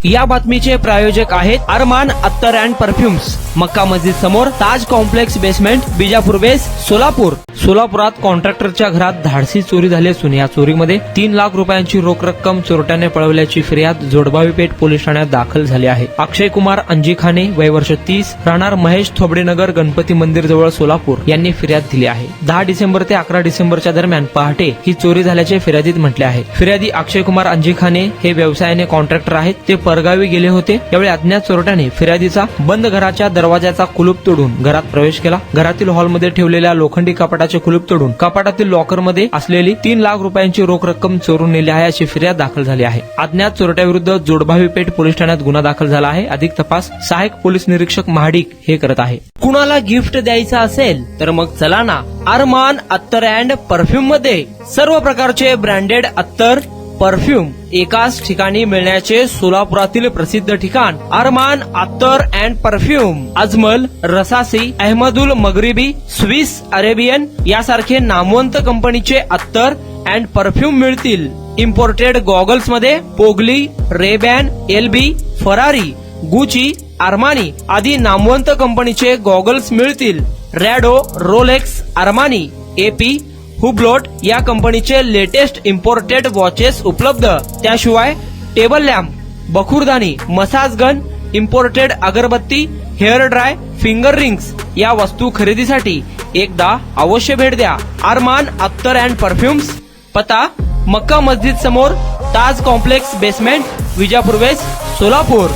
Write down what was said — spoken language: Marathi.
या बातमीचे प्रायोजक आहेत अरमान अत्तर अँड परफ्युम्स, मक्का मस्जिद समोर, ताज कॉम्प्लेक्स बेसमेंट, बिजापूर बेस, सोलापूर. सोलापुरात कॉन्ट्रॅक्टरच्या घरात धाडसी चोरी झाली असून या चोरीमध्ये 3 लाख रुपयांची रोख रक्कम चोरट्याने पळवल्याची फिर्याद जोडबावी पेठ पोलीस ठाण्यात दाखल झाली आहे. अक्षय कुमार अंजिखाने, वय वर्ष 30, राहणार महेश थोबडेनगर, गणपती मंदिर जवळ, सोलापूर यांनी फिर्याद दिली आहे. 10 डिसेंबर ते 11 डिसेंबरच्या दरम्यान पहाटे ही चोरी झाल्याचे फिर्यादीत म्हटले आहे. फिर्यादी अक्षय कुमार अंजिखाने हे व्यवसायाने कॉन्ट्रॅक्टर आहेत. ते परगावी गेले होते. यावेळी अज्ञात चोरट्याने फिर्यादीचा बंद घराच्या दरवाजाचा कुलूप तोडून घरात प्रवेश केला. घरातील हॉलमध्ये ठेवलेल्या लोखंडी कपाटाचे कुलूप तोडून कपाटातील लॉकरमध्ये असलेली 3 लाख रुपयांची रोख रक्कम चोरून नेली आहे अशी फिर्याद दाखल झाली आहे. अज्ञात चोरट्याविरुद्ध जोडभावी पेठ पोलीस ठाण्यात गुन्हा दाखल झाला आहे. अधिक तपास सहाय्यक पोलीस निरीक्षक महाडिक हे करत आहे. कुणाला गिफ्ट द्यायचं असेल तर मग चला ना अरमान अत्तर अँड परफ्यूम मध्ये सर्व प्रकारचे ब्रँडेड अत्तर परफ्यूम एकाच ठिकाणी मिळण्याचे सोलापुरातील प्रसिद्ध ठिकाण अरमान अत्तर and perfume. Ajmal, Rasasi, Ahmed Al Maghribi, Swiss Arabian यासारखे नामवंत कंपनीचे अत्तर अँड परफ्यूम मिळतील. इम्पोर्टेड गॉगल्स मध्ये पोगली, Ray Ban, LB, Ferrari, Gucci, Armani आदी नामवंत कंपनीचे गॉगल्स मिळतील. Rado, Rolex, Armani, AP, Hublot या कंपनीचे लेटेस्ट इम्पोर्टेड वॉचेस उपलब्ध. त्याशिवाय टेबल लॅम्प, बखुरदानी, मसाज गन, इम्पोर्टेड अगरबत्ती, हेअर ड्राय, फिंगर रिंग्स या वस्तू खरेदीसाठी एकदा अवश्य भेट द्या अरमान अत्तर अँड परफ्युम्स. पता मक्का मस्जिद समोर, Taj complex basement, Vijapur west, Solapur.